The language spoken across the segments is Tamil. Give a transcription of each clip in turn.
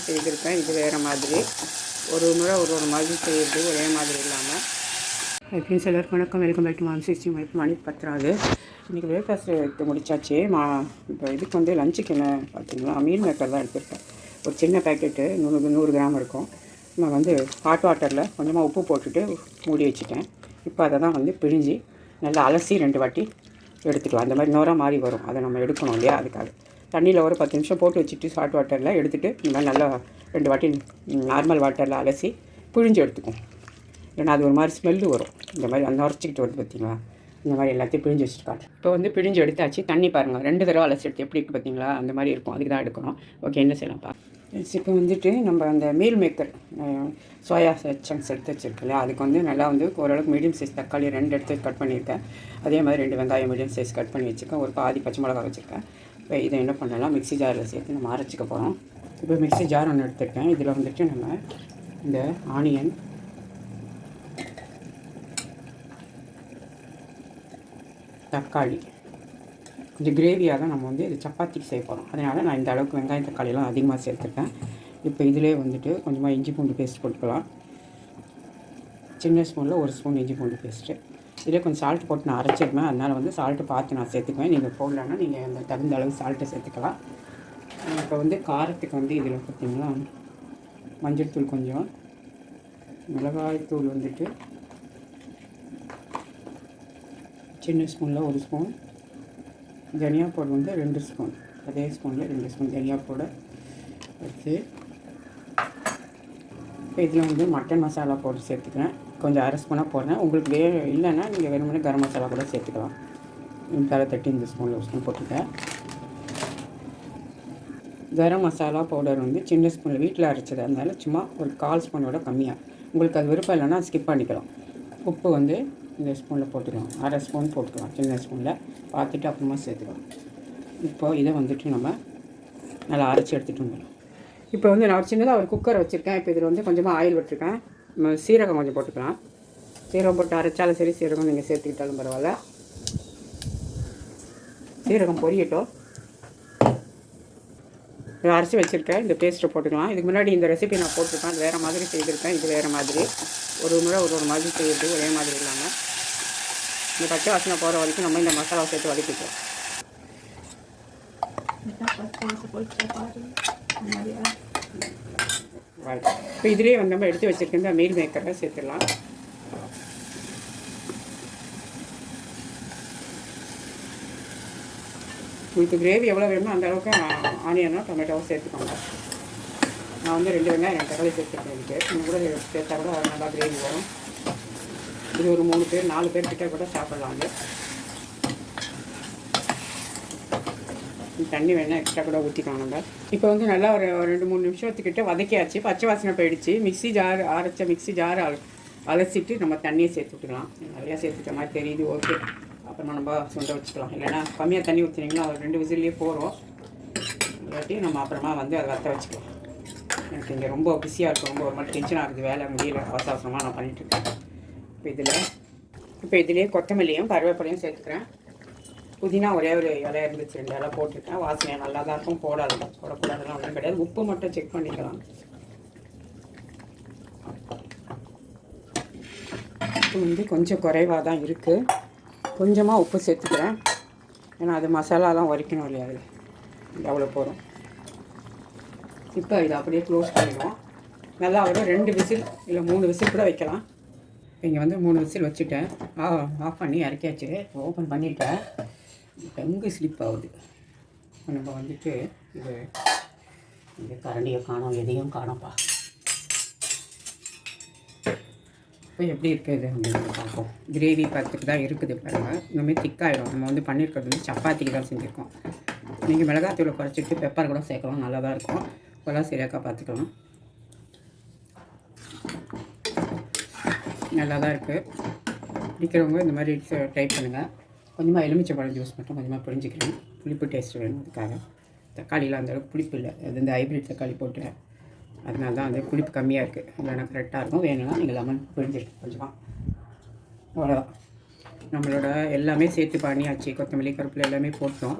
செய்திருக்கேன். இது வேறு மாதிரி. ஒரு முறை ஒரு மாதிரி செய்கிறது ஒரே மாதிரி இல்லாமல். ஃப்ரெண்ட்ஸ் எல்லாருக்கும் வணக்கம். வெல்கம் பேக் டு மாம் சிஸ்டி. மணி 10 இன்றைக்கி பிரேக்ஃபாஸ்ட் எடுத்து முடிச்சாச்சு. இப்போ இதுக்கு வந்து லஞ்சுக்கு என்ன பார்த்தீங்களா, மீல் மேக்கர் தான் எடுத்துருக்கேன். ஒரு சின்ன பேக்கெட்டு 100 கிராம் இருக்கும். நான் வந்து ஹாட் வாட்டரில் கொஞ்சமாக உப்பு போட்டுட்டு மூடி வச்சுட்டேன். இப்போ அதை தான் வந்து பிழிஞ்சி நல்லா அலசி 2 வாட்டி எடுத்துக்கலாம். அந்த மாதிரி நோரா மாதிரி வரும், அதை நம்ம எடுக்கணும் இல்லையா, அதுக்காக தண்ணியில் ஒரு 10 நிமிஷம் போட்டு வச்சுட்டு ஹாட் வாட்டரில் எடுத்துகிட்டு இந்த மாதிரி நல்லா 2 வாட்டி நார்மல் வாட்டரில் அலசி பிழிஞ்சு எடுத்துக்கும். ஏன்னா அது ஒரு மாதிரி ஸ்மெல்லு வரும். இந்த மாதிரி அந்த உரைச்சிக்கிட்டு வருது பார்த்தீங்களா, இந்த மாதிரி எல்லாத்தையும் பிழிஞ்சு வச்சுருக்காங்க. இப்போ வந்து பிழிஞ்சு எடுத்தாச்சு. தண்ணி பாருங்கள், 2 தடவை அலசி எடுத்து எப்படி இருக்குது பார்த்தீங்களா, அந்த மாதிரி இருக்கும். அதுக்கு தான் எடுக்கணும். ஓகே, என்ன செய்யலாம்ப்பா. இப்போ வந்துட்டு நம்ம அந்த மீல் மேக்கர் சோயா சங்க்ஸ் எடுத்து வச்சுருக்கல, அதுக்கு வந்து நல்லா வந்து ஓரளவுக்கு மீடியம் சைஸ் தக்காளி 2 எடுத்து கட் பண்ணியிருக்கேன். அதே மாதிரி 2 வெங்காயம் மீடியம் சைஸ் கட் பண்ணி வச்சுருக்கேன். ஒரு பாதி பச்சை மிளகா வச்சுருக்கேன். இப்போ இதை என்ன பண்ணலாம், மிக்ஸி ஜாரில் சேர்த்து நம்ம அரைச்சிக்க போகிறோம். இப்போ மிக்ஸி ஜார் ஒன்று எடுத்துருக்கேன். இதில் வந்துட்டு நம்ம இந்த ஆனியன், தக்காளி, கொஞ்சம் கிரேவியாக தான் நம்ம வந்து இது சப்பாத்திக்கு செய்ய போகிறோம். அதனால் நான் இந்த அளவுக்கு வெங்காயம் தக்காளியெல்லாம் அதிகமாக சேர்த்துருக்கேன். இப்போ இதிலே வந்துட்டு கொஞ்சமாக இஞ்சி பூண்டு பேஸ்ட் போட்டுக்கலாம். சின்ன ஸ்பூனில் 1 ஸ்பூன் இஞ்சி பூண்டு பேஸ்ட்டு. இதிலே கொஞ்சம் சால்ட் போட்டு நான் அரைச்சிருப்பேன். அதனால் வந்து சால்ட்டு பார்த்து நான் சேர்த்துக்குவேன். நீங்கள் போடலன்னா நீங்கள் அந்த தகுந்த அளவு சால்ட்டை சேர்த்துக்கலாம். இப்போ வந்து காரத்துக்கு வந்து இதில் பார்த்திங்கன்னா மஞ்சள் தூள் கொஞ்சம், மிளகாய் தூள் வந்துட்டு சின்ன ஸ்பூனில் 1 ஸ்பூன், தனியா பவுடர் வந்து 2 ஸ்பூன், அதே ஸ்பூனில் 2 ஸ்பூன் தனியா பவுடர் வச்சு. இப்போ இதில் வந்து மட்டன் மசாலா பவுடர் சேர்த்துக்கிறேன். கொஞ்சம் 1/2 ஸ்பூனாக போடுறேன். உங்களுக்கு இல்லைன்னா நீங்கள் வேணும்னா கரம் மசாலா கூட சேர்த்துக்கலாம். தலை தட்டி இந்த ஸ்பூனில் 1 ஸ்பூன் போட்டுருக்கேன். கரம் மசாலா பவுடர் வந்து சின்ன ஸ்பூனில் வீட்டில் அரைச்சது, அதனால சும்மா ஒரு 1/4 ஸ்பூனோட கம்மியாக. உங்களுக்கு அது விருப்பம் இல்லைன்னா ஸ்கிப் பண்ணிக்கலாம். உப்பு வந்து இந்த ஸ்பூனில் போட்டுக்கலாம். 1/2 ஸ்பூன் போட்டுக்கலாம் சின்ன ஸ்பூனில், பார்த்துட்டு அப்புறமா சேர்த்துக்கலாம். இப்போது இதை வந்துட்டு நம்ம நல்லா அரைச்சி எடுத்துகிட்டு வந்துடலாம். இப்போ வந்து நான் சின்னதாக ஒரு குக்கர் வச்சுருக்கேன். இப்போ இதில் வந்து கொஞ்சமாக ஆயில் விட்டுருக்கேன். சீரகம் கொஞ்சம் போட்டுக்கலாம். சீரகம் போட்டு அரைச்சாலும் சரி, சீரகம் நீங்கள் சேர்த்துக்கிட்டாலும் பரவாயில்ல. சீரகம் பொரியட்டும். இதை அரைச்சி வச்சுருக்கேன். இந்த பேஸ்ட்டை போட்டுக்கலாம். இதுக்கு முன்னாடி இந்த ரெசிபி நான் போட்டிருக்கேன். அது வேறு மாதிரி செய்திருக்கேன். இது வேறு மாதிரி. ஒரு முறை ஒரு மாதிரி செய்கிறது ஒரே மாதிரி இல்லாமல். இந்த பச்சை வாசனை போகிற வரைக்கும் நம்ம இந்த மசாலாவை சேர்த்து வதக்கிக்கலாம். இப்போ இதிலே வந்து நம்ம எடுத்து வச்சுருக்க இந்த மீல் மேக்கரை சேர்த்துடலாம். உங்களுக்கு கிரேவி எவ்வளோ வேணுமோ அந்த அளவுக்கு ஆனியனும் டொமேட்டோவும் சேர்த்துக்கோங்க. நான் வந்து 2 வெங்காயம் 2 தக்காளி சேர்த்துருக்கேன். இன்னும் கூட சேர்த்தா கூட நல்லா கிரேவி வரும். இது ஒரு 3 பேர் 4 பேர் கிட்டே கூட சாப்பிட்லாங்க. தண்ணி வேணால் எக்ஸ்ட்ரா கூட ஊற்றிக்கலாம் நம்ம. இப்போ வந்து நல்லா ஒரு 2-3 நிமிஷத்துக்கிட்ட வதக்கியாச்சு. பச்சை வாசனை போயிடுச்சு. மிக்ஸி ஜார் அரைச்ச மிக்ஸி ஜார் அலசிட்டு நம்ம தண்ணியை சேர்த்து விட்டுக்கலாம். நிறையா சேர்த்துட்ட மாதிரி தெரியுது. ஓகே, அப்புறமா நம்ம சுண்டை வச்சுக்கலாம். இல்லைனா கம்மியாக தண்ணி ஊற்றினீங்களா ஒரு 2 விசில்லேயே போகிறோம். இல்லாட்டி நம்ம அப்புறமா வந்து அதை வற்ற வச்சுக்கலாம். எனக்கு இங்கே ரொம்ப பிஸியாக இருக்கும். ரொம்ப ஒரு மாதிரி டென்ஷனாக இருக்குது. வேலை முடியல, அவசர அவசரமாக நான் பண்ணிகிட்ருக்கேன். இப்போ இதிலே கொத்தமல்லியும் கருவேப்பிலையும் சேர்த்துக்கிறேன். புதினா ஒரே ஒரு இலை இருந்துச்சு, 2 இலை போட்டுருக்கேன். வாசனையாக நல்லா தான் இருக்கும். போடக்கூடாதுலாம் ஒன்றும் கிடையாது. உப்பு மட்டும் செக் பண்ணிக்கலாம். உப்பு வந்து கொஞ்சம் குறைவாக தான் இருக்குது. கொஞ்சமாக உப்பு சேர்த்துக்கிறேன். ஏன்னா அது மசாலாலாம் உரைக்கணும் இல்லையா, அது எவ்வளோ போதும். இப்போ இதை அப்படியே க்ளோஸ் பண்ணிடுவோம். நல்லா ஒரு 2 விசில் இல்லை 3 விசில் கூட வைக்கலாம். இங்கே வந்து 3 விசில் வச்சுட்டேன். ஆஃப் பண்ணி இறக்கியாச்சு. ஓப்பன் பண்ணிவிட்டேன். டங்கு ஸ்லிப் ஆகுது. நம்ம வந்துட்டு இது இந்த கரண்டியை காணோம், எதையும் காணோம்ப்பா. இப்போ எப்படி இருக்குது அப்படின்னு பார்ப்போம். கிரேவி பார்த்துட்டு தான் இருக்குது பாருங்கள். இந்தமாதிரி திக்காகிடும். நம்ம வந்து பண்ணியிருக்கிறது வந்து சப்பாத்திக்கு தான் செஞ்சுருக்கோம். நீங்கள் மிளகாத்தூளை குறைச்சிட்டு பெப்பர் கூட சேர்க்கலாம், நல்லா தான் இருக்கும். இப்போலாம் சரியாக்கா பார்த்துக்கலாம். நல்லா தான் இருக்குது. பிடிக்கிறவங்க இந்த மாதிரி ட்ரை பண்ணுங்கள். கொஞ்சமாக எலுமிச்சை பழம் ஜூஸ் மட்டும் கொஞ்சமாக புரிஞ்சுக்கிறேன். புளிப்பு டேஸ்ட் வேணும் அதுக்காக. தக்காளியில் அந்தளவுக்கு புளிப்பு இல்லை. அது இந்த ஹைப்ரிட் தக்காளி போட்டேன், அதனால தான் அந்த புளிப்பு கம்மியாக இருக்குது. இல்லைனா கரெக்டாக இருக்கும். வேணும்னா நீங்கள் லெமன் புரிஞ்சுக்கலாம் கொஞ்சமாக. அவ்வளோதான். நம்மளோட எல்லாமே சேர்த்து பண்ணியாச்சு. கொத்தமல்லி கருப்பில் எல்லாமே போட்டோம்.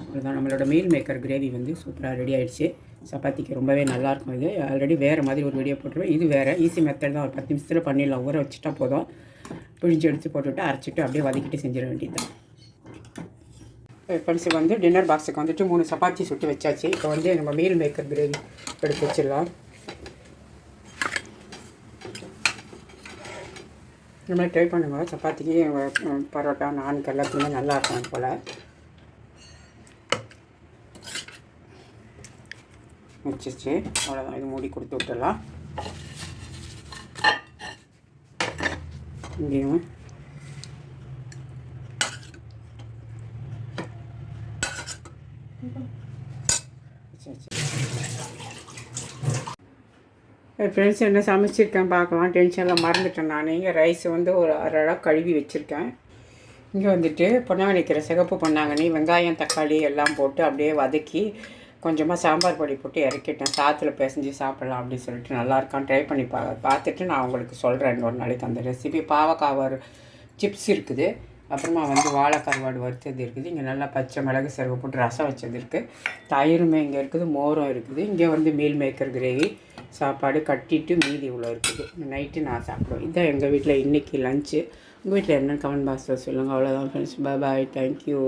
அதுதான் நம்மளோட மீல் மேக்கர் கிரேவி வந்து சூப்பராக ரெடி ஆகிடுச்சு. சப்பாத்திக்கு ரொம்பவே நல்லாயிருக்கும். இது ஆல்ரெடி வேறு மாதிரி ஒரு வீடியோ போட்டுருவேன். இது வேறு ஈஸி மெத்தட் தான். ஒரு 10 நிமிஷத்தில் பண்ணிடலாம். ஊற வச்சுட்டா போதும். பிழிஞ்சு எடுத்து போட்டுவிட்டு அரைச்சிட்டு அப்படியே வதக்கிட்டு செஞ்சிட வேண்டியது தான். ஃப்ரெண்ட்ஸுக்கு வந்து டின்னர் பாக்ஸுக்கு வந்துட்டு 3 சப்பாத்தி சுட்டு வச்சாச்சு. இப்போ வந்து நம்ம மீல் மேக்கர் கிரேவி எடுத்து வச்சிடலாம். இந்த மாதிரி ட்ரை பண்ணுங்கள். சப்பாத்திக்கு பரோட்டா நானுக்கு எல்லாத்துக்குமே நல்லாயிருக்கும் போல். வச்சிச்சு அவ்வளோதான். இது மூடி கொடுத்து விட்டுடலாம். இங்கேயும் ஃப்ரெண்ட்ஸ் என்ன சமைச்சிருக்கேன் பார்க்கலாம். டென்ஷனில் மறந்துட்டேன் நான். இங்கே ரைஸ் வந்து ஒரு அரை கழுவி வச்சுருக்கேன். இங்கே வந்துட்டு பொன்னாங்கண்ணி கீரை, சிகப்பு பொன்னாங்கண்ணி, வெங்காயம் தக்காளி எல்லாம் போட்டு அப்படியே வதக்கி கொஞ்சமாக சாம்பார் பொடி போட்டு இறக்கிட்டேன். சாத்தில் பிசைஞ்சு சாப்பிட்லாம் அப்படின்னு சொல்லிட்டு நல்லாயிருக்கான்னு ட்ரை பண்ணி பார்த்துட்டு நான் உங்களுக்கு சொல்கிறேன் இன்னொரு நாளைக்கு அந்த ரெசிபி. பாவக்காய் சிப்ஸ் இருக்குது. அப்புறமா வந்து வாழைக்கருவாடு வறுத்தது இருக்குது. இங்கே நல்லா பச்சை மிளகு சருகு போட்டு ரசம் வச்சது இருக்குது. தயிருமே இங்கே இருக்குது. மோரும் இருக்குது. இங்கே வந்து மீல் மேக்கர் கிரேவி சாப்பாடு கட்டிட்டு மீதி இவ்வளோ இருக்குது. நைட்டு நான் சாப்பிடுவேன். இதுதான் எங்கள் வீட்டில் இன்றைக்கி லஞ்சு. உங்கள் வீட்டில் என்னென்னு கமெண்ட் பாக்ஸில் சொல்லுங்கள். அவ்வளோதான் ஃப்ரெண்ட்ஸ். பாய். தேங்க்யூ.